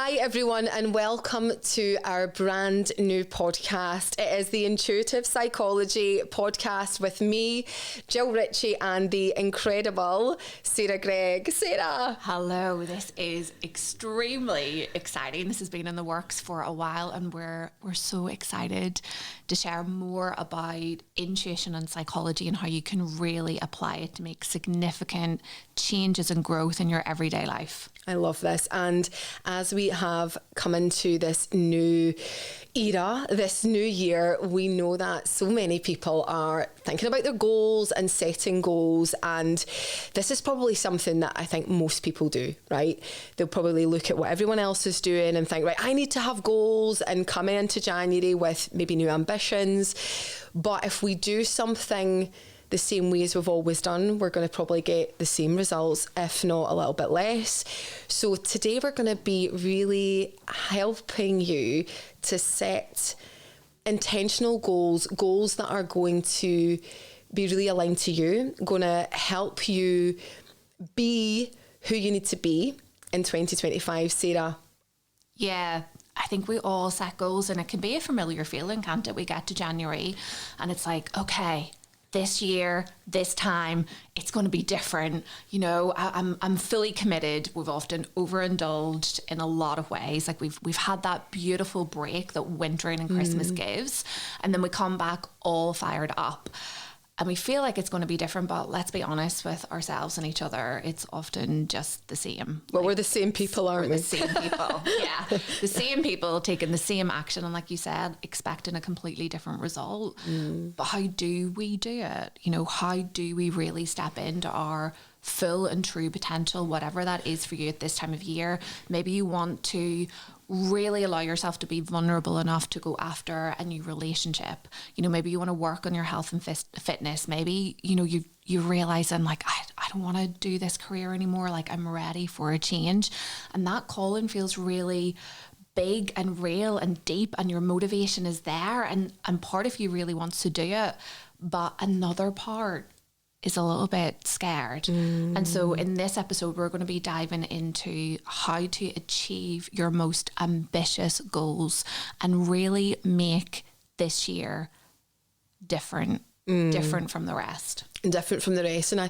Hi everyone and welcome to our brand new podcast. It is the Intuitive Psychology podcast with me, Jill Ritchie, and the incredible Sarah Gregg. Sarah. Hello, this is extremely exciting. This has been in the works for a while and we're so excited to share more about intuition and psychology and how you can really apply it to make significant changes and growth in your everyday life. I love this. And as we have come into this new era, this new year, we know that so many people are thinking about their goals and setting goals. And this is probably something that I think most people do, right? They'll probably look at what everyone else is doing and think, right, I need to have goals and come into January with maybe new ambitions. But if we do something the same way as we've always done, we're going to probably get the same results, if not a little bit less. So today we're going to be really helping you to set intentional goals that are going to be really aligned to you, going to help you be who you need to be in 2025. Sarah? Yeah, I think we all set goals and it can be a familiar feeling, can't it? We get to January and it's like, okay, this year, this time, it's going to be different. You know, I'm fully committed. We've often overindulged in a lot of ways. Like we've had that beautiful break that wintering and Christmas gives, and then we come back all fired up. And we feel like it's going to be different, but let's be honest with ourselves and each other. It's often just the same. Well, we're the same people, aren't we? We're the same people, yeah. The same people taking the same action and, like you said, expecting a completely different result. But how do we do it? You know, how do we really step into our full and true potential, whatever that is for you at this time of year? Maybe you want to really allow yourself to be vulnerable enough to go after a new relationship. You know, maybe you want to work on your health and fitness. Maybe, you know, you realize I'm like, I don't want to do this career anymore. Like, I'm ready for a change. And that calling feels really big and real and deep, and your motivation is there, and part of you really wants to do it, but another part is a little bit scared. And so in this episode, we're going to be diving into how to achieve your most ambitious goals and really make this year different from the rest. Different from the rest. And I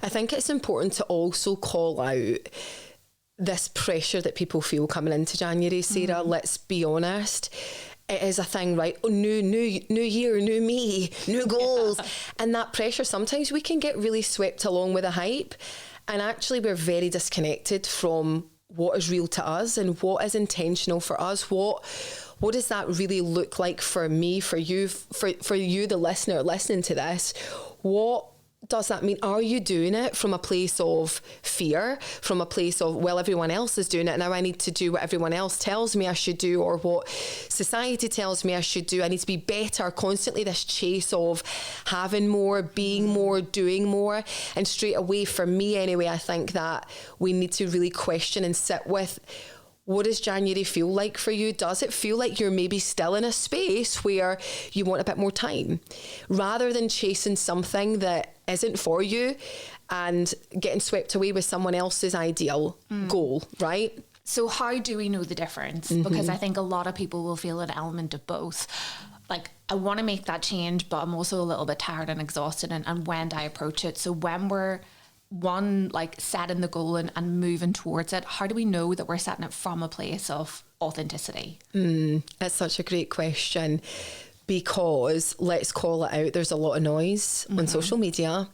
think it's important to also call out this pressure that people feel coming into January, Sarah. Let's be honest. It is a thing, right? Oh, new year, new me, new goals. And that pressure, sometimes we can get really swept along with the hype. And actually we're very disconnected from what is real to us and what is intentional for us. What does that really look like for me, for you, for you, the listener listening to this? What does that mean? Are you doing it from a place of fear, from a place of, well, everyone else is doing it, now I need to do what everyone else tells me I should do, or what society tells me I should do? I need to be better. Constantly this chase of having more, being more, doing more. And straight away, for me anyway, I think that we need to really question and sit with, what does January feel like for you? Does it feel like you're maybe still in a space where you want a bit more time, rather than chasing something that isn't for you and getting swept away with someone else's ideal goal, right? So how do we know the difference? Because I think a lot of people will feel an element of both. Like, I want to make that change, but I'm also a little bit tired and exhausted, and when do I approach it? So when we're like setting the goal and moving towards it, how do we know that we're setting it from a place of authenticity? That's such a great question, because let's call it out, there's a lot of noise on social media.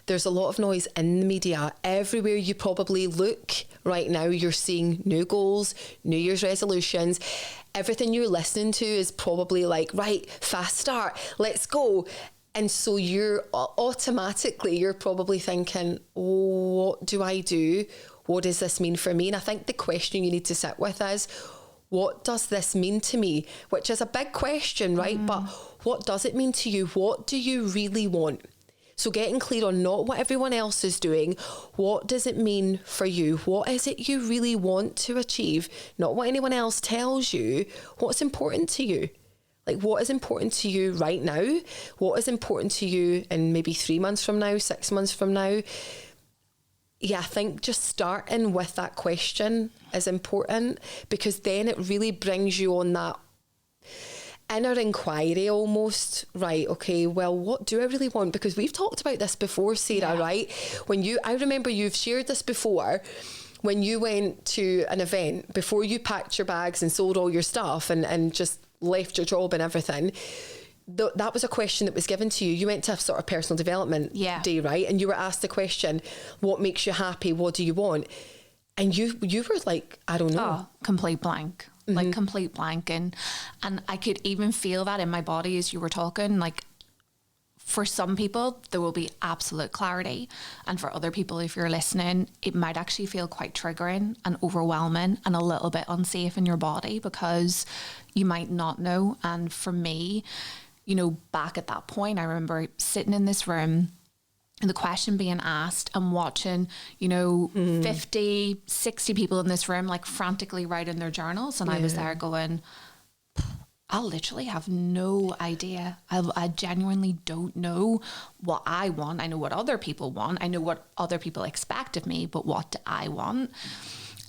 There's a lot of noise in the media. Everywhere you probably look right now, you're seeing new goals, New Year's resolutions. Everything you're listening to is probably like, right, fast start, let's go. And so you're probably thinking, oh, what do I do? What does this mean for me? And I think the question you need to sit with is, what does this mean to me? Which is a big question, right? But what does it mean to you? What do you really want? So getting clear on not what everyone else is doing, what does it mean for you? What is it you really want to achieve? Not what anyone else tells you. What's important to you? Like, what is important to you right now? What is important to you in maybe 3 months from now, 6 months from now? yeah, I think just starting with that question is important, because then it really brings you on that inner inquiry almost. Right, okay, well, what do I really want? Because we've talked about this before, Sarah, right? I remember you've shared this before, when you went to an event, before you packed your bags and sold all your stuff and just left your job and everything, that was a question that was given to you. You went to a sort of personal development day, right? And you were asked the question, what makes you happy? What do you want? And you were like, I don't know. Oh, complete blank. Like complete blank. And I could even feel that in my body as you were talking. Like, for some people, there will be absolute clarity. And for other people, if you're listening, it might actually feel quite triggering and overwhelming and a little bit unsafe in your body, because you might not know. And for me, you know, back at that point, I remember sitting in this room and the question being asked and watching, you know, 50, 60 people in this room, like frantically writing their journals. And I was there going, I literally have no idea. I genuinely don't know what I want. I know what other people want. I know what other people expect of me, but what do I want?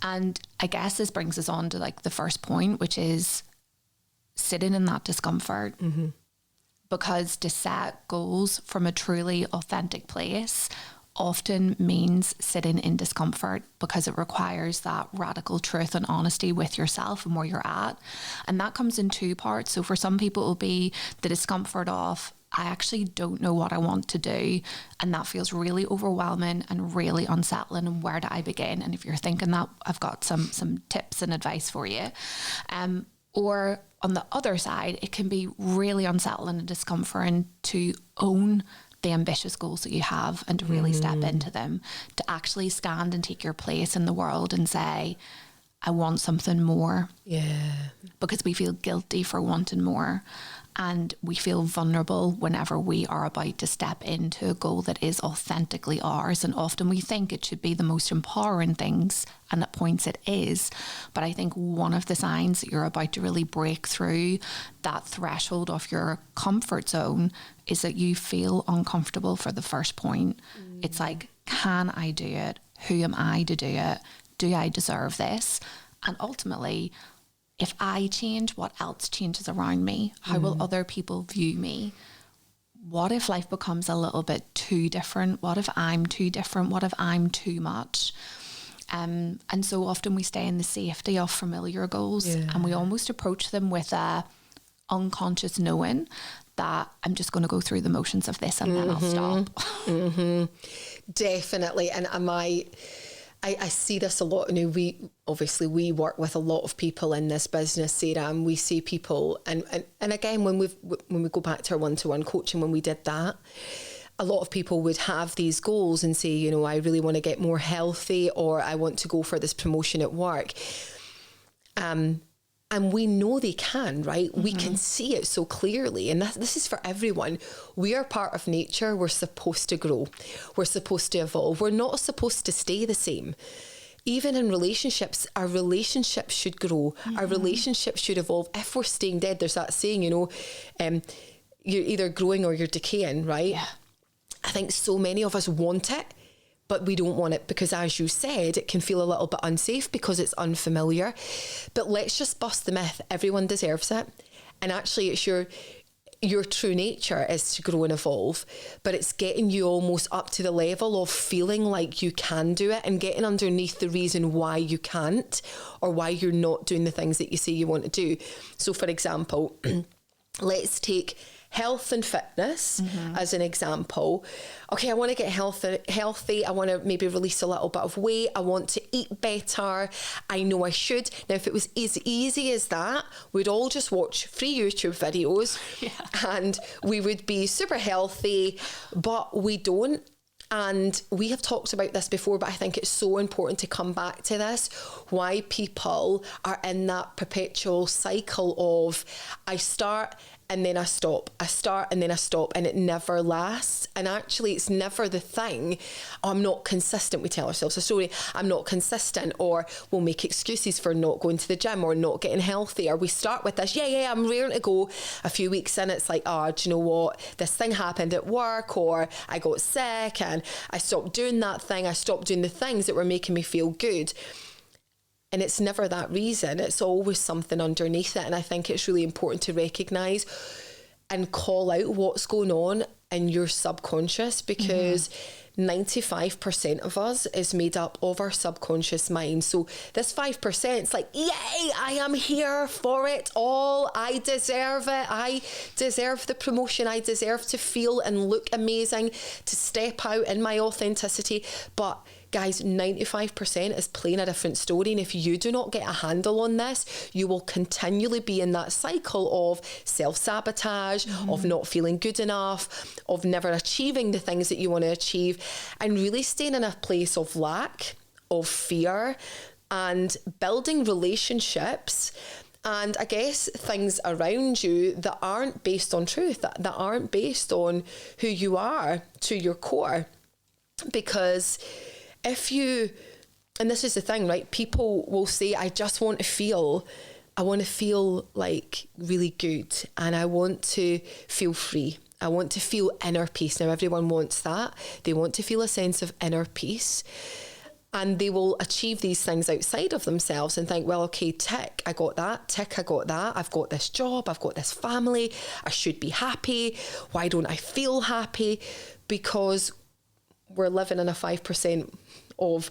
And I guess this brings us on to like the first point, which is sitting in that discomfort. Because to set goals from a truly authentic place often means sitting in discomfort, because it requires that radical truth and honesty with yourself and where you're at. And that comes in two parts. So for some people, it'll be the discomfort of, I actually don't know what I want to do. And that feels really overwhelming and really unsettling. And where do I begin? And if you're thinking that, I've got some tips and advice for you. Or on the other side, it can be really unsettling and discomforting to own the ambitious goals that you have and to really step into them, to actually stand and take your place in the world and say, I want something more. Yeah. Because we feel guilty for wanting more. And we feel vulnerable whenever we are about to step into a goal that is authentically ours. And often we think it should be the most empowering things, and at points it is. But I think one of the signs that you're about to really break through that threshold of your comfort zone is that you feel uncomfortable for the first point. It's like, can I do it? Who am I to do it? Do I deserve this? And ultimately, if I change, what else changes around me? How will other people view me? What if life becomes a little bit too different? What if I'm too different? What if I'm too much? And so often we stay in the safety of familiar goals, and we almost approach them with a unconscious knowing that I'm just going to go through the motions of this and then I'll stop. Definitely. And I see this a lot. You know, we work with a lot of people in this business, Sarah, and we see people, and again, when we go back to our one-to-one coaching, when we did that, a lot of people would have these goals and say, you know, I really want to get more healthy, or I want to go for this promotion at work. And we know they can, right? We can see it so clearly. And this is for everyone. We are part of nature. We're supposed to grow. We're supposed to evolve. We're not supposed to stay the same. Even in relationships, our relationships should grow. Our relationships should evolve. If we're staying dead, there's that saying, you know, you're either growing or you're decaying, right? Yeah. I think so many of us want it, but we don't want it because, as you said, it can feel a little bit unsafe because it's unfamiliar. But let's just bust the myth. Everyone deserves it. And actually, it's your true nature is to grow and evolve, but it's getting you almost up to the level of feeling like you can do it and getting underneath the reason why you can't, or why you're not doing the things that you say you want to do. So, for example, let's take health and fitness as an example. Okay, I want to get healthy. I want to maybe release a little bit of weight. I want to eat better. I know I should. Now, if it was as easy as that, we'd all just watch free YouTube videos and we would be super healthy, but we don't. And we have talked about this before, but I think it's so important to come back to this, why people are in that perpetual cycle of, I start and then I stop. I start and then I stop, and it never lasts. And actually, it's never the thing, oh, I'm not consistent. We tell ourselves a story, I'm not consistent, or we'll make excuses for not going to the gym or not getting healthy. Or we start with this, I'm rearing to go. A few weeks in, it's like, oh, do you know what? This thing happened at work, or I got sick and I stopped doing that thing. I stopped doing the things that were making me feel good. And it's never that reason. It's always something underneath it. And I think it's really important to recognise and call out what's going on in your subconscious, because 95% of us is made up of our subconscious mind. So this 5%, it's like, yay, I am here for it all. I deserve it. I deserve the promotion. I deserve to feel and look amazing, to step out in my authenticity. But guys, 95% is playing a different story. And if you do not get a handle on this, you will continually be in that cycle of self-sabotage, of not feeling good enough, of never achieving the things that you want to achieve, and really staying in a place of lack, of fear, and building relationships and I guess things around you that aren't based on truth, that aren't based on who you are to your core. Because if you, and this is the thing, right? People will say, I want to feel like really good, and I want to feel free. I want to feel inner peace. Now, everyone wants that. They want to feel a sense of inner peace. And they will achieve these things outside of themselves and think, well, okay, tick, I got that. Tick, I got that. I've got this job. I've got this family. I should be happy. Why don't I feel happy? Because we're living in a 5% of,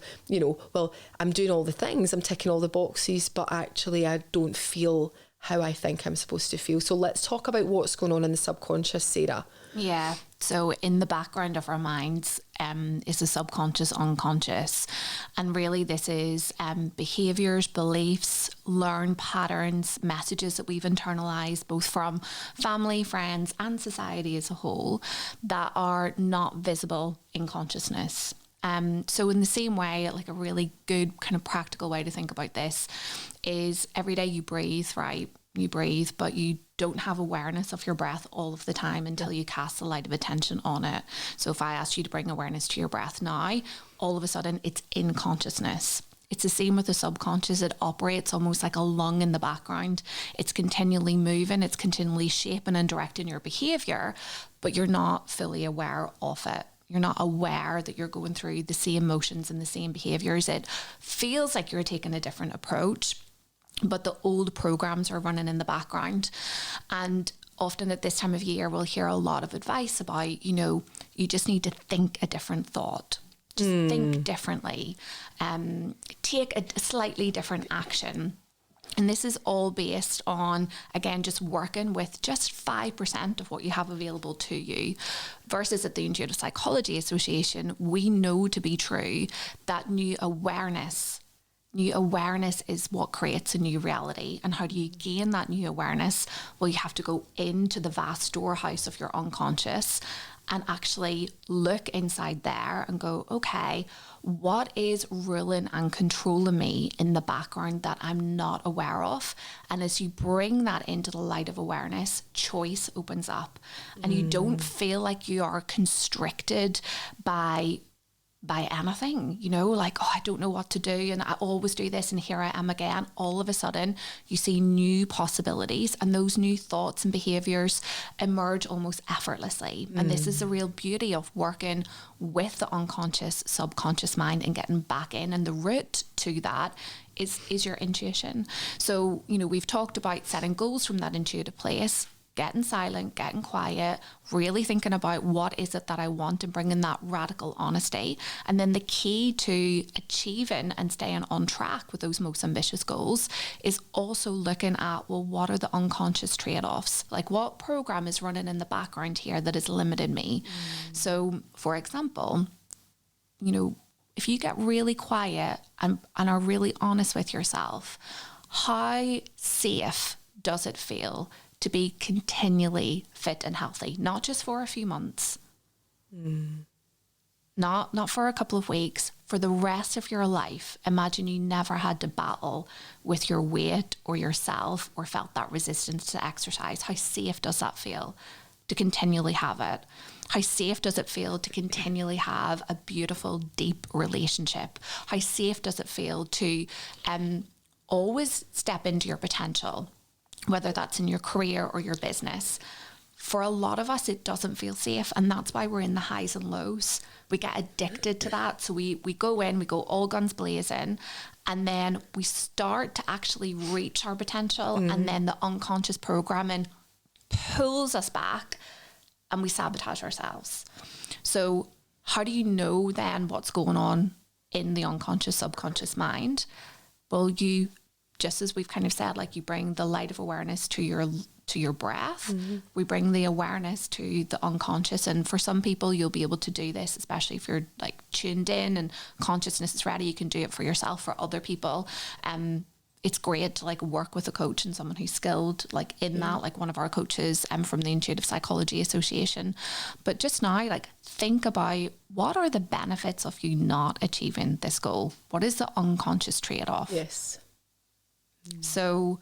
well, I'm doing all the things, I'm ticking all the boxes, but actually I don't feel how I think I'm supposed to feel. So let's talk about what's going on in the subconscious, Sarah. Yeah. So in the background of our minds is the subconscious, unconscious. And really this is behaviours, beliefs, learned patterns, messages that we've internalized both from family, friends and society as a whole that are not visible in consciousness. So in the same way, like a really good kind of practical way to think about this is every day you breathe, right? You breathe, but you don't have awareness of your breath all of the time until you cast the light of attention on it. So if I asked you to bring awareness to your breath now, all of a sudden it's in consciousness. It's the same with the subconscious. It operates almost like a lung in the background. It's continually moving, it's continually shaping and directing your behaviour, but you're not fully aware of it. You're not aware that you're going through the same emotions and the same behaviours. It feels like you're taking a different approach, but the old programs are running in the background. And often at this time of year, we'll hear a lot of advice about, you just need to think a different thought. Just think differently. Take a slightly different action. And this is all based on, again, just working with just 5% of what you have available to you, versus at the Intuitive Psychology Association, we know to be true that new awareness is what creates a new reality. And how do you gain that new awareness? Well, you have to go into the vast storehouse of your unconscious and actually look inside there and go, okay, what is ruling and controlling me in the background that I'm not aware of? And as you bring that into the light of awareness, choice opens up, and you don't feel like you are constricted by anything, like, oh, I don't know what to do and I always do this and here I am again. All of a sudden you see new possibilities, and those new thoughts and behaviours emerge almost effortlessly. And this is the real beauty of working with the unconscious, subconscious mind and getting back in. And the root to that is your intuition. So, we've talked about setting goals from that intuitive place, getting silent, getting quiet, really thinking about what is it that I want and bringing that radical honesty. And then the key to achieving and staying on track with those most ambitious goals is also looking at, well, what are the unconscious trade-offs? Like, what program is running in the background here that is limiting me? So, for example, if you get really quiet and are really honest with yourself, how safe does it feel to be continually fit and healthy, not just for a few months? not for a couple of weeks, for the rest of your life, imagine you never had to battle with your weight or yourself or felt that resistance to exercise. How safe does that feel to continually have it? How safe does it feel to continually have a beautiful, deep relationship? How safe does it feel to always step into your potential, whether that's in your career or your business? For a lot of us, it doesn't feel safe, and that's why we're in the highs and lows. We get addicted to that. So we go in, we go all guns blazing, and then we start to actually reach our potential, and then the unconscious programming pulls us back and we sabotage ourselves. So how do you know then what's going on in the unconscious, subconscious mind? Well, you, just as we've kind of said, like, you bring the light of awareness to your breath. We bring the awareness to the unconscious. And for some people, you'll be able to do this, especially if you're like tuned in and consciousness is ready. You can do it for yourself. For other people, it's great to like work with a coach and someone who's skilled like in that, like one of our coaches from the Intuitive Psychology Association. But just now, like, think about, what are the benefits of you not achieving this goal? What is the unconscious trade-off? Yes. So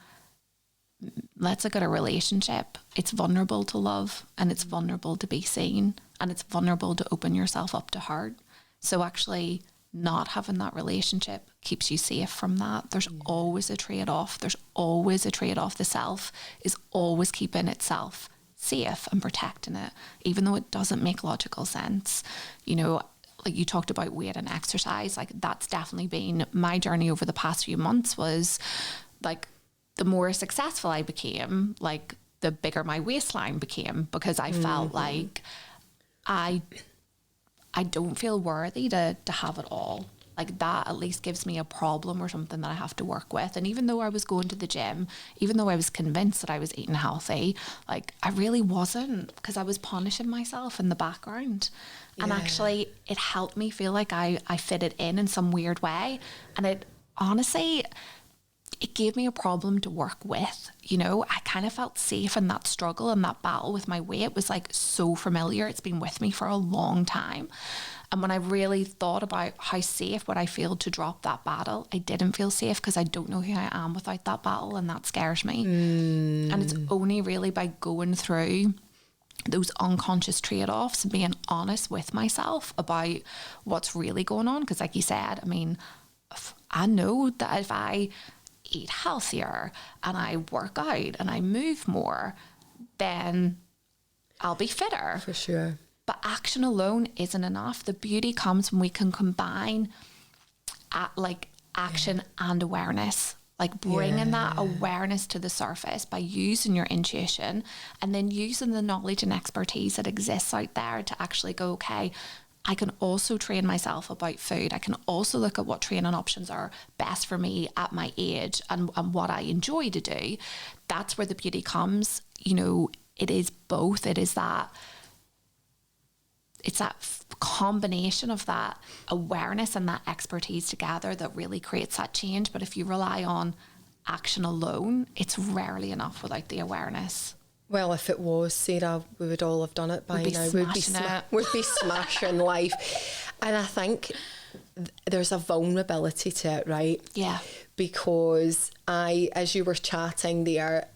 let's look at a relationship. It's vulnerable to love, and it's vulnerable to be seen, and it's vulnerable to open yourself up to hurt. So actually not having that relationship keeps you safe from that. There's always a trade-off. There's always a trade-off. The self is always keeping itself safe and protecting it, even though it doesn't make logical sense. You know, like you talked about weight and exercise, like that's definitely been my journey over the past few months. Was like, the more successful I became, like the bigger my waistline became, because I felt like I don't feel worthy to have it all. Like, that at least gives me a problem or something that I have to work with. And even though I was going to the gym, even though I was convinced that I was eating healthy, like, I really wasn't, because I was punishing myself in the background. And actually it helped me feel like I fitted in some weird way. And it honestly, it gave me a problem to work with. You know, I kind of felt safe in that struggle, and that battle with my weight was like so familiar. It's been with me for a long time. And when I really thought about how safe would I feel to drop that battle, I didn't feel safe, because I don't know who I am without that battle, and that scares me. And it's only really by going through those unconscious trade-offs and being honest with myself about what's really going on. Because like you said, I mean, I know that if I eat healthier and I work out and I move more, then I'll be fitter. For sure. But action alone isn't enough. The beauty comes when we can combine action and awareness, like bringing that awareness to the surface by using your intuition, and then using the knowledge and expertise that exists out there to actually go, okay, I can also train myself about food. I can also look at what training options are best for me at my age and what I enjoy to do. That's where the beauty comes. You know, it is both. It's that combination of that awareness and that expertise together that really creates that change. But if you rely on action alone, it's rarely enough without the awareness. Well, if it was, Sarah, we would all have done it by now. We'd be smashing life. And I think there's a vulnerability to it, right? Yeah. Because as you were chatting there,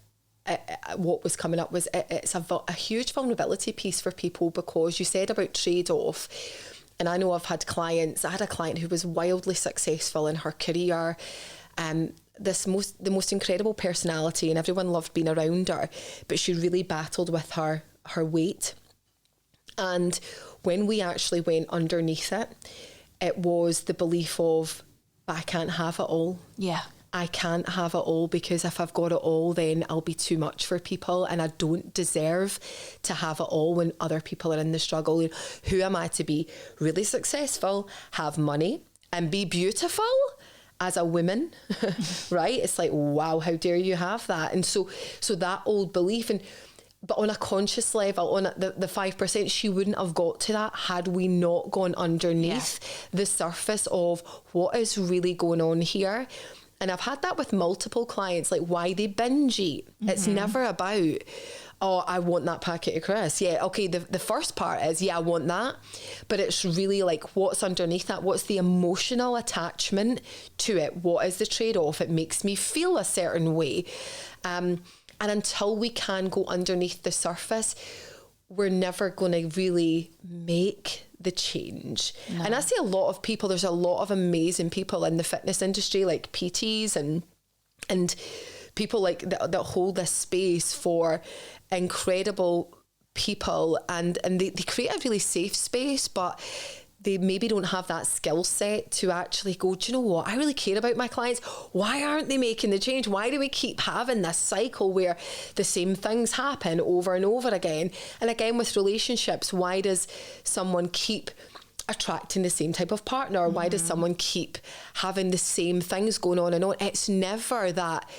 what was coming up was it's a huge vulnerability piece for people, because you said about trade-off. And I know I've had clients. I had a client who was wildly successful in her career, the most incredible personality, and everyone loved being around her, but she really battled with her weight. And when we actually went underneath it, it was the belief of, I can't have it all. Yeah. I can't have it all, because if I've got it all, then I'll be too much for people, and I don't deserve to have it all when other people are in the struggle. Who am I to be really successful, have money, and be beautiful as a woman, right? It's like, wow, how dare you have that? And so that old belief, but on a conscious level, on the 5%, she wouldn't have got to that had we not gone underneath the surface of what is really going on here. And I've had that with multiple clients, like why they binge eat. It's never about, oh, I want that packet of crisps. Yeah, okay, the first part is, yeah, I want that. But it's really like, what's underneath that? What's the emotional attachment to it? What is the trade-off? It makes me feel a certain way. And until we can go underneath the surface, we're never going to really make the change. No. And I see a lot of people, there's a lot of amazing people in the fitness industry, like PTs and people like that hold this space for incredible people, and they create a really safe space, but they maybe don't have that skill set to actually go, do you know what? I really care about my clients. Why aren't they making the change? Why do we keep having this cycle where the same things happen over and over again? And again, with relationships, why does someone keep attracting the same type of partner? Why does someone keep having the same things going on and on? It's never that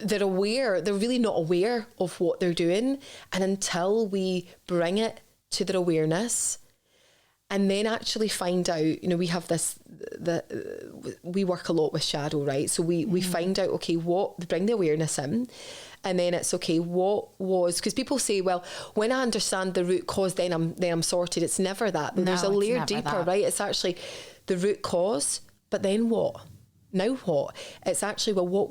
they're really not aware of what they're doing. And until we bring it to their awareness and then actually find out, you know, we have this, we work a lot with shadow, right? So we find out, okay, bring the awareness in, and then it's okay, what was, because people say, well, when I understand the root cause, then I'm sorted. It's never that. There's a layer deeper, right? It's actually the root cause, but then what? Now what? It's actually, well,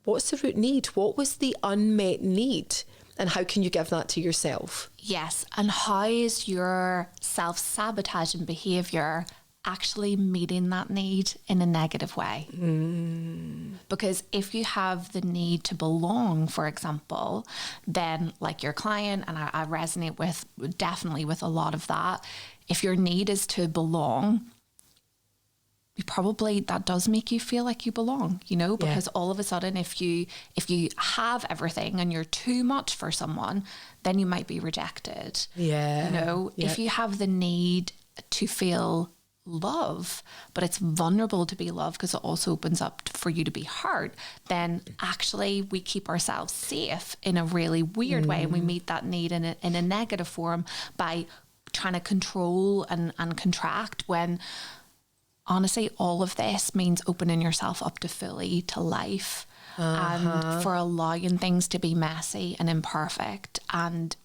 what's the root need? What was the unmet need? And how can you give that to yourself? Yes. And how is your self-sabotaging behaviour actually meeting that need in a negative way? Because if you have the need to belong, for example, then like your client, and I resonate definitely with a lot of that, if your need is to belong, that does make you feel like you belong, you know, because all of a sudden, if you have everything and you're too much for someone, then you might be rejected. Yeah. You know, if you have the need to feel love, but it's vulnerable to be loved because it also opens up for you to be hurt, then actually we keep ourselves safe in a really weird way. And we meet that need in a negative form by trying to control and contract, when honestly, all of this means opening yourself up fully to life and for allowing things to be messy and imperfect and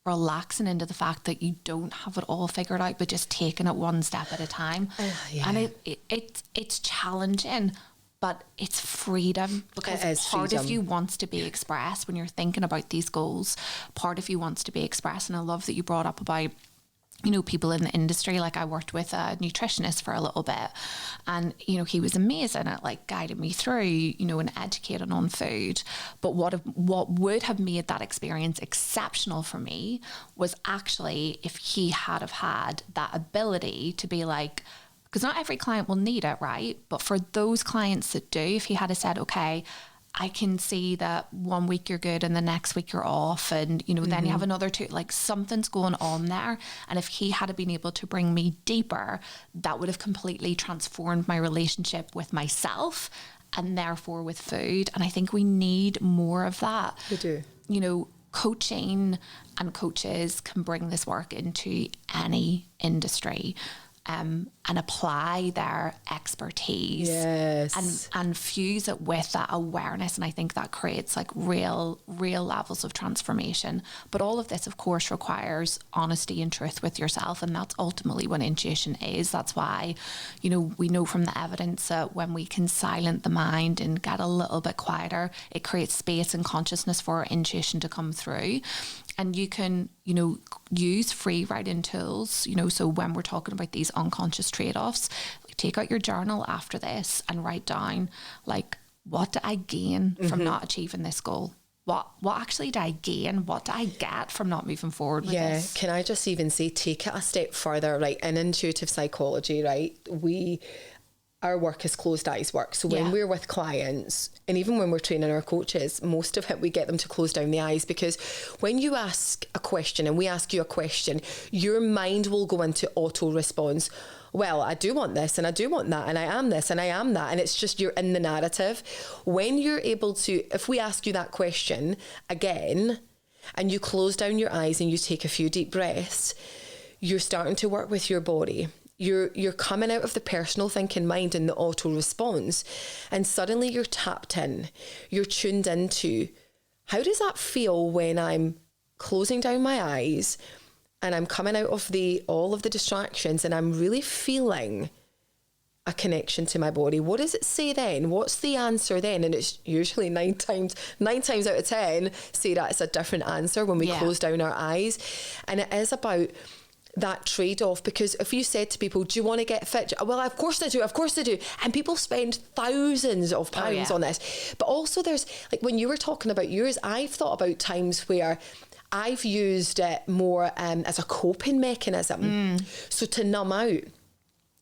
relaxing into the fact that you don't have it all figured out, but just taking it one step at a time. And it's challenging, but it's freedom, because part of you wants to be expressed when you're thinking about these goals. Part of you wants to be expressed. And I love that you brought up about, you know, people in the industry. Like I worked with a nutritionist for a little bit, and, you know, he was amazing at like guiding me through, you know, and educating on food. But what would have made that experience exceptional for me was actually if he had have had that ability to be like, because not every client will need it, right? But for those clients that do, if he had said, okay, I can see that 1 week you're good and the next week you're off, and, you know, then you have another 2, like something's going on there. And if he had been able to bring me deeper, that would have completely transformed my relationship with myself and therefore with food. And I think we need more of that. We do. You know, coaching and coaches can bring this work into any industry. And apply their expertise and fuse it with that awareness. And I think that creates like real levels of transformation. But all of this, of course, requires honesty and truth with yourself. And that's ultimately what intuition is. That's why, you know, we know from the evidence that when we can silence the mind and get a little bit quieter, it creates space and consciousness for our intuition to come through. And you can, you know, use free writing tools, you know, so when we're talking about these unconscious trade-offs, like take out your journal after this and write down, like, what do I gain from not achieving this goal? What actually do I gain? What do I get from not moving forward with this? Can I just even say, take it a step further, right? In intuitive psychology, right, our work is closed eyes work. So when we're with clients, and even when we're training our coaches, most of it we get them to close down the eyes, because when you ask a question and we ask you a question, your mind will go into auto response. Well, I do want this and I do want that, and I am this and I am that, and it's just you're in the narrative. When you're able to, if we ask you that question again and you close down your eyes and you take a few deep breaths, you're starting to work with your body. You're coming out of the personal thinking mind and the auto response, and suddenly you're tapped in. You're tuned into how does that feel when I'm closing down my eyes and I'm coming out of all of the distractions and I'm really feeling a connection to my body? What does it say then? What's the answer then? And it's usually nine times out of 10 say that it's a different answer when we close down our eyes. And it is about that trade-off, because if you said to people, do you want to get fit? Well, of course I do, and people spend thousands of pounds on this. But also there's, like, when you were talking about yours, I've thought about times where I've used it more as a coping mechanism, so to numb out.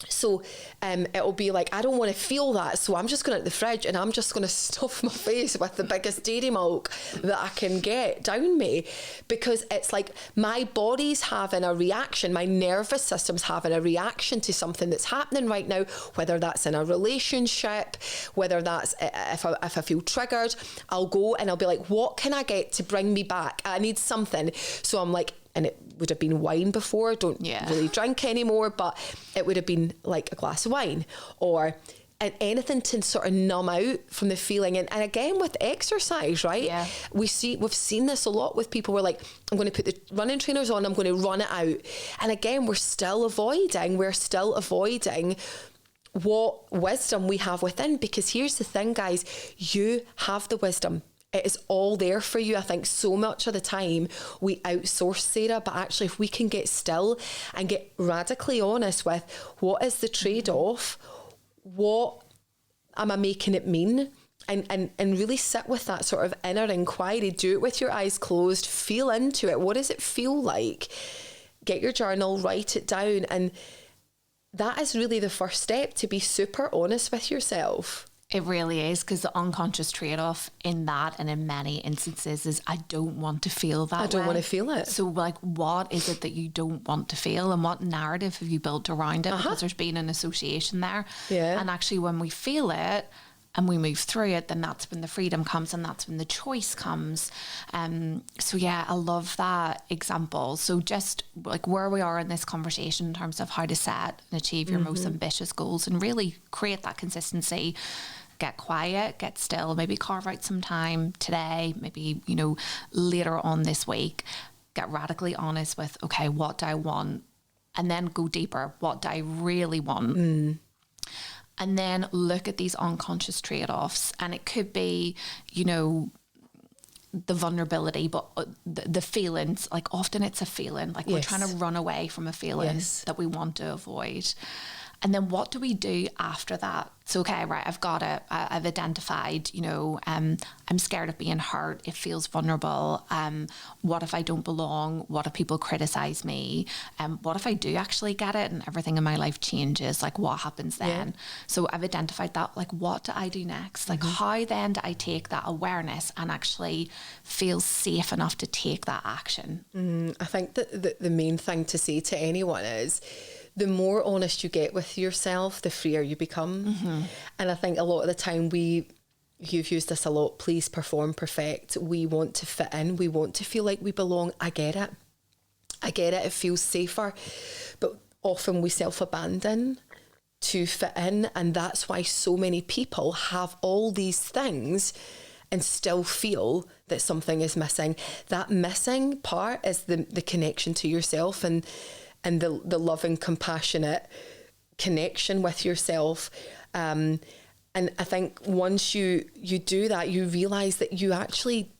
So it'll be like, I don't want to feel that, so I'm just going out the fridge and I'm just going to stuff my face with the biggest dairy milk that I can get down me, because it's like my body's having a reaction, my nervous system's having a reaction to something that's happening right now, whether that's in a relationship, whether that's if I feel triggered, I'll go and I'll be like, what can I get to bring me back? I need something. So I'm like, and it would have been wine before, don't really drink anymore, but it would have been like a glass of wine or anything to sort of numb out from the feeling. And again, with exercise, right? Yeah. We've seen this a lot with people. We're like, I'm going to put the running trainers on, I'm going to run it out. And again, we're still avoiding what wisdom we have within, because here's the thing, guys, you have the wisdom. It is all there for you. I think so much of the time we outsource, Sarah, but actually if we can get still and get radically honest with what is the trade-off, what am I making it mean, and really sit with that sort of inner inquiry, do it with your eyes closed, feel into it. What does it feel like? Get your journal, write it down, and that is really the first step, to be super honest with yourself. It really is, because the unconscious trade-off in that and in many instances is I don't want to feel that. I don't want to feel it. So, like, what is it that you don't want to feel, and what narrative have you built around it? Because there's been an association there. Yeah. And actually when we feel it and we move through it, then that's when the freedom comes and that's when the choice comes. So yeah, I love that example. So just like where we are in this conversation in terms of how to set and achieve your most ambitious goals and really create that consistency. Get quiet, get still, maybe carve out some time today, maybe, later on this week, get radically honest with, okay, what do I want? And then go deeper. What do I really want? And then look at these unconscious trade-offs. And it could be, the vulnerability, but the feelings, like often it's a feeling, like we're trying to run away from a feeling that we want to avoid. And then what do we do after that? So, okay, right, I've got it. I've identified, I'm scared of being hurt. It feels vulnerable. What if I don't belong? What if people criticize me? What if I do actually get it and everything in my life changes? Like, what happens then? Yeah. So I've identified that. Like, what do I do next? Like, how then do I take that awareness and actually feel safe enough to take that action? I think that the main thing to say to anyone is, the more honest you get with yourself, the freer you become. And I think a lot of the time you've used this a lot, please, perform, perfect. We want to fit in. We want to feel like we belong. I get it. It feels safer. But often we self-abandon to fit in. And that's why so many people have all these things and still feel that something is missing. That missing part is the connection to yourself and the loving, compassionate connection with yourself. And I think once you do that, you realise that you actually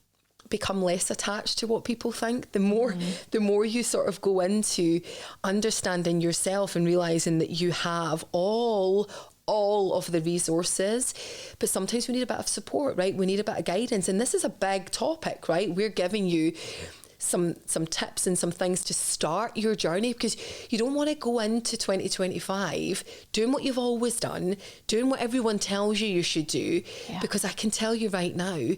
become less attached to what people think. The more you sort of go into understanding yourself and realising that you have all of the resources, but sometimes we need a bit of support, right? We need a bit of guidance. And this is a big topic, right? We're giving you some tips and some things to start your journey, because you don't want to go into 2025 doing what you've always done, doing what everyone tells you should do, because I can tell you right now,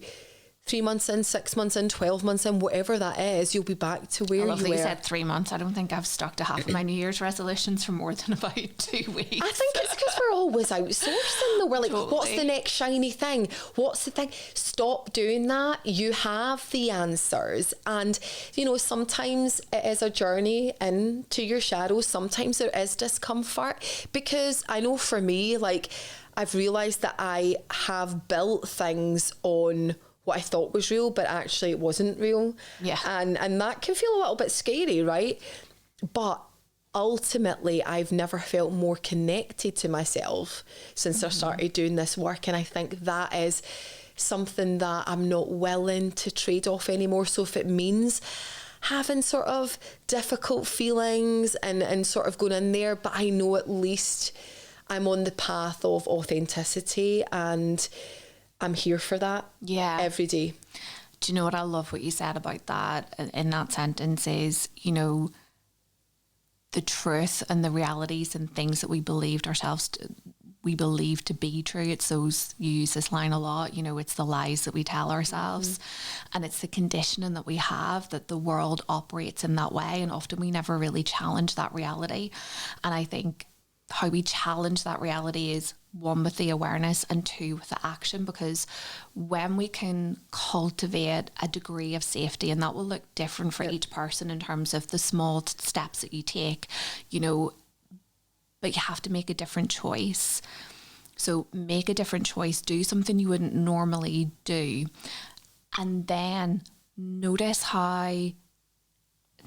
3 months in, 6 months in, 12 months in, whatever that is, you'll be back to where you were. You said 3 months. I don't think I've stuck to half of my New Year's resolutions for more than about 2 weeks. I think it's because we're always outsourcing though. We're like, totally. What's the next shiny thing? What's the thing? Stop doing that. You have the answers. And, sometimes it is a journey into your shadows. Sometimes there is discomfort, because I know for me, like, I've realised that I have built things on what I thought was real, but actually it wasn't real. Yeah. And that can feel a little bit scary, right? But ultimately, I've never felt more connected to myself since I started doing this work. And I think that is something that I'm not willing to trade off anymore. So if it means having sort of difficult feelings and sort of going in there, but I know at least I'm on the path of authenticity and I'm here for that every day. Do you know what I love what you said about that in that sentence is, you know, the truth and the realities and things that we believed ourselves we believe to be true. It's those, you use this line a lot, you know, it's the lies that we tell ourselves and it's the conditioning that we have that the world operates in that way, and often we never really challenge that reality. And I think how we challenge that reality is, one, with the awareness, and two, with the action, because when we can cultivate a degree of safety, and that will look different for each person in terms of the small steps that you take, you know, but you have to make a different choice. So make a different choice, do something you wouldn't normally do, and then notice how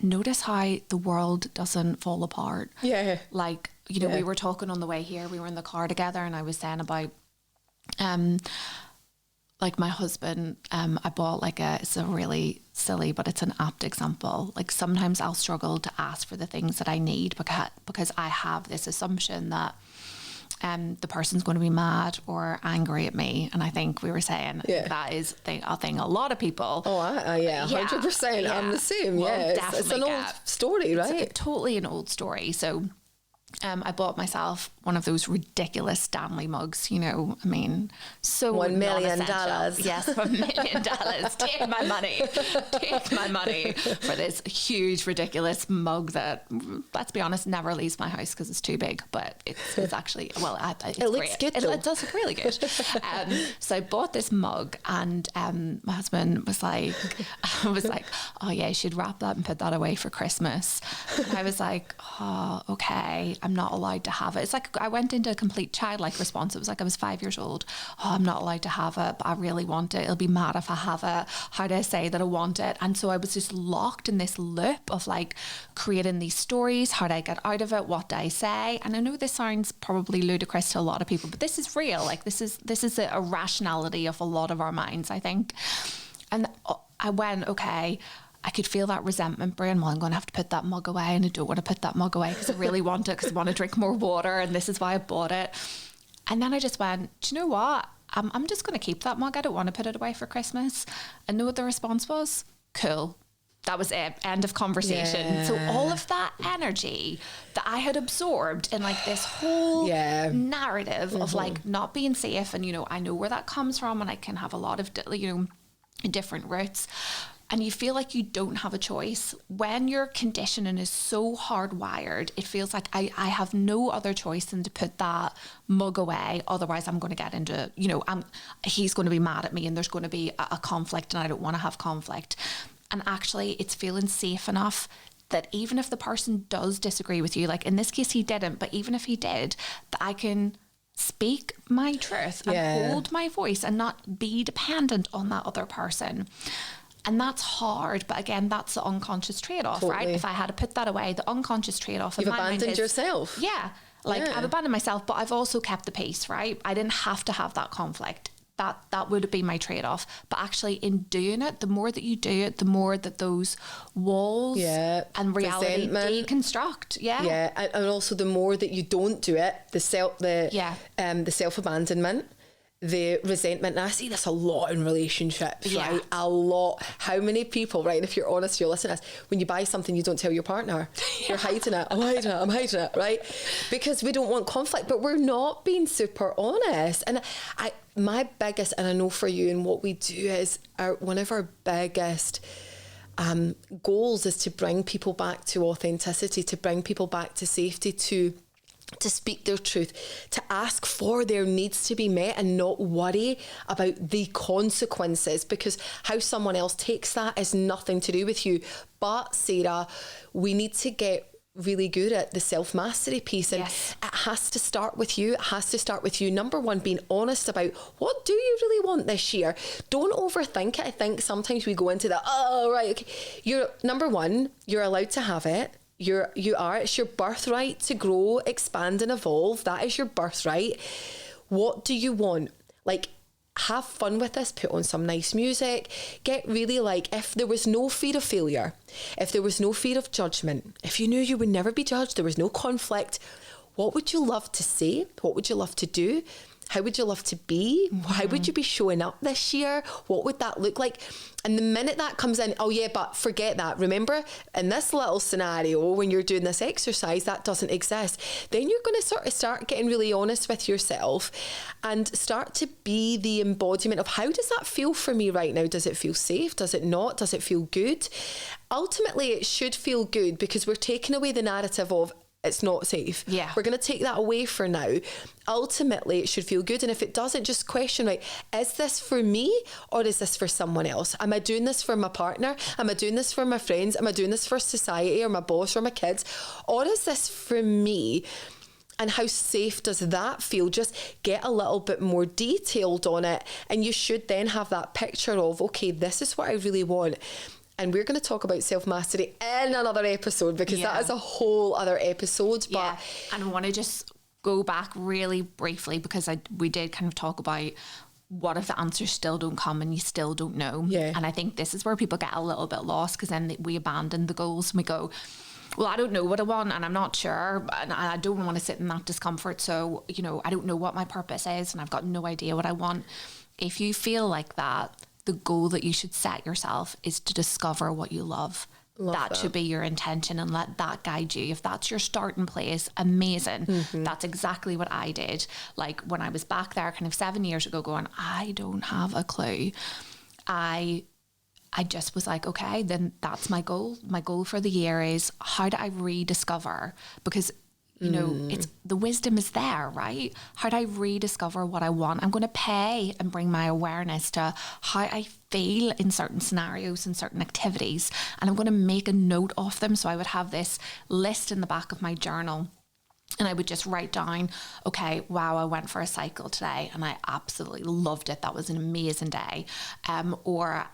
the world doesn't fall apart. Yeah. Like, you know, we were talking on the way here, we were in the car together, and I was saying about, like my husband, I bought like it's a really silly, but it's an apt example. Like sometimes I'll struggle to ask for the things that I need because I have this assumption that the person's going to be mad or angry at me. And I think we were saying that is a thing a lot of people. Oh, 100%. Yeah. I'm the same. Well, It's an old story, right? It's totally an old story. So I bought myself one of those ridiculous Stanley mugs, you know, I mean, so $1 million. Yes, $1 million. Take my money for this huge, ridiculous mug that, let's be honest, never leaves my house because it's too big, but it's actually, well, it's it looks great. good though. It does look really good. So I bought this mug, and my husband was like, oh yeah, you should wrap that and put that away for Christmas. And I was like, oh, okay, I'm not allowed to have it. It's like I went into a complete childlike response. It was like I was 5 years old. Oh, I'm not allowed to have it, but I really want it. It'll be mad if I have it. How do I say that I want it? And so I was just locked in this loop of like creating these stories. How do I get out of it? What do I say? And I know this sounds probably ludicrous to a lot of people, but this is real. Like this is a rationality of a lot of our minds, I think. And I went, okay, I could feel that resentment brewing. Well, I'm going to have to put that mug away, and I don't want to put that mug away because I really want it, because I want to drink more water, and this is why I bought it. And then I just went, do you know what? I'm just going to keep that mug. I don't want to put it away for Christmas. And know what the response was? Cool. That was it. End of conversation. Yeah. So all of that energy that I had absorbed in like this whole narrative of like not being safe, and, you know, I know where that comes from, and I can have a lot of, you know, different routes. And you feel like you don't have a choice. When your conditioning is so hardwired, it feels like I have no other choice than to put that mug away. Otherwise, I'm going to get into, you know, he's going to be mad at me, and there's going to be a conflict, and I don't want to have conflict. And actually, it's feeling safe enough that even if the person does disagree with you, like in this case, he didn't, but even if he did, that I can speak my truth and hold my voice and not be dependent on that other person. And that's hard, but again, that's the unconscious trade-off, right? If I had to put that away, the unconscious trade-off. You've abandoned yourself. Yeah. I've abandoned myself, but I've also kept the peace, right? I didn't have to have that conflict. That would have been my trade-off. But actually, in doing it, the more that you do it, the more that those walls and reality deconstruct. Yeah, and also the more that you don't do it, the self-abandonment, the resentment. And I see this a lot in relationships, right? A lot. How many people, right? And if you're honest, you'll listen to this. When you buy something, you don't tell your partner. You're hiding it. I'm hiding it, right? Because we don't want conflict, but we're not being super honest. And my biggest, and I know for you, and what we do is one of our biggest goals is to bring people back to authenticity, to bring people back to safety, to speak their truth, to ask for their needs to be met and not worry about the consequences, because how someone else takes that is nothing to do with you. But Sarah, we need to get really good at the self-mastery piece, and Yes. it has to start with you. It has to start with you. Number one, being honest about what do you really want this year. Don't overthink it. I think sometimes we go into that, oh right, okay. You're number one, you're allowed to have it. It's your birthright to grow, expand and evolve. That is your birthright. What do you want? Like, have fun with this, put on some nice music, get really like, if there was no fear of failure, if there was no fear of judgment, if you knew you would never be judged, there was no conflict, what would you love to say? What would you love to do? How would you love to be? How would you be showing up this year? What would that look like? And the minute that comes in, oh yeah, but forget that. Remember, in this little scenario, when you're doing this exercise, that doesn't exist. Then you're going to sort of start getting really honest with yourself and start to be the embodiment of, how does that feel for me right now? Does it feel safe? Does it not? Does it feel good? Ultimately, it should feel good, because we're taking away the narrative of, it's not safe. Yeah. We're going to take that away for now. Ultimately, it should feel good. And if it doesn't, just question, right, is this for me or is this for someone else? Am I doing this for my partner? Am I doing this for my friends? Am I doing this for society or my boss or my kids? Or is this for me? And how safe does that feel? Just get a little bit more detailed on it. And you should then have that picture of, okay, this is what I really want. And we're going to talk about self-mastery in another episode, because that is a whole other episode. But and I want to just go back really briefly, because we did kind of talk about, what if the answers still don't come and you still don't know? Yeah. And I think this is where people get a little bit lost, because then we abandon the goals and we go, well, I don't know what I want and I'm not sure, and I don't want to sit in that discomfort. So, I don't know what my purpose is and I've got no idea what I want. If you feel like that, the goal that you should set yourself is to discover what you love. That should be your intention, and let that guide you. If that's your starting place, amazing. That's exactly what I did. Like, when I was back there kind of 7 years ago going, I don't have a clue. I just was like, okay, then that's my goal. My goal for the year is, how do I rediscover? Because it's the wisdom is there, right? How do I rediscover what I want? I'm going to pay and bring my awareness to how I feel in certain scenarios and certain activities. And I'm going to make a note of them. So I would have this list in the back of my journal. And I would just write down, okay, wow, I went for a cycle today and I absolutely loved it. That was an amazing day. Or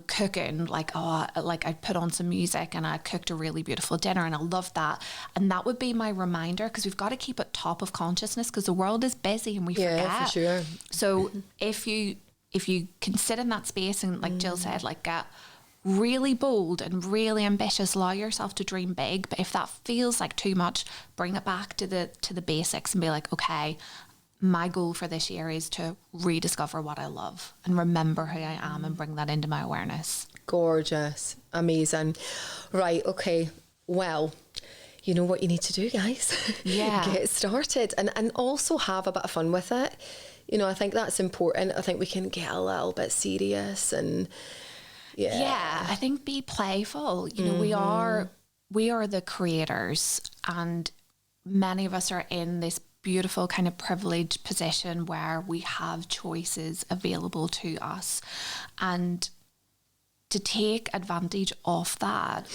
cooking, I put on some music and I cooked a really beautiful dinner and I loved that. And that would be my reminder, because we've got to keep it top of consciousness, because the world is busy and we forget. Yeah, for sure. So if you can sit in that space and, like Jill said, get really bold and really ambitious, allow yourself to dream big. But if that feels like too much, bring it back to the basics and be like, okay, my goal for this year is to rediscover what I love and remember who I am and bring that into my awareness. Gorgeous. Amazing. Right. Okay. Well, you know what you need to do, guys. Yeah. Get started and also have a bit of fun with it. I think that's important. I think we can get a little bit serious and yeah, I think be playful. We are the creators, and many of us are in this beautiful kind of privileged position where we have choices available to us, and to take advantage of that,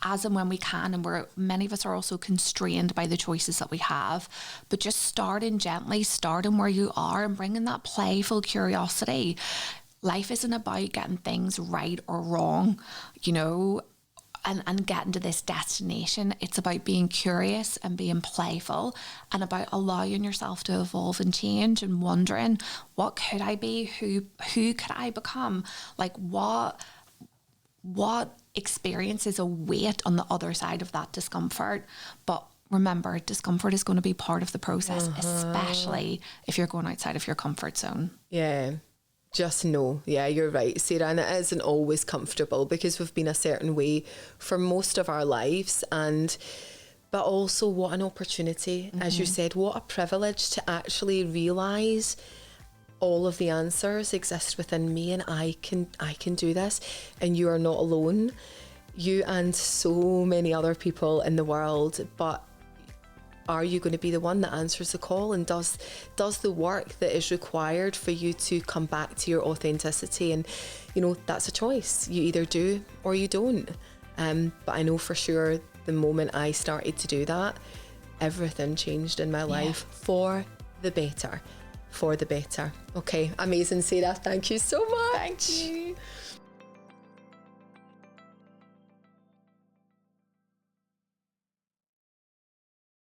as and when we can. And many of us are also constrained by the choices that we have, but just starting gently, starting where you are and bringing that playful curiosity. Life isn't about getting things right or wrong, and getting to this destination. It's about being curious and being playful, and about allowing yourself to evolve and change, and wondering, what could I be? Who could I become? Like, what experiences await on the other side of that discomfort? But remember, discomfort is going to be part of the process, especially if you're going outside of your comfort zone. Yeah. Just know, yeah, you're right, Sarah, and it isn't always comfortable, because we've been a certain way for most of our lives, but also what an opportunity, as you said, what a privilege to actually realise all of the answers exist within me, and I can do this, and you are not alone, you and so many other people in the world. But are you going to be the one that answers the call and does the work that is required for you to come back to your authenticity? And that's a choice. You either do or you don't. But I know for sure the moment I started to do that, everything changed in my life for the better. For the better. Okay, amazing, Sarah. Thank you so much. Thank you.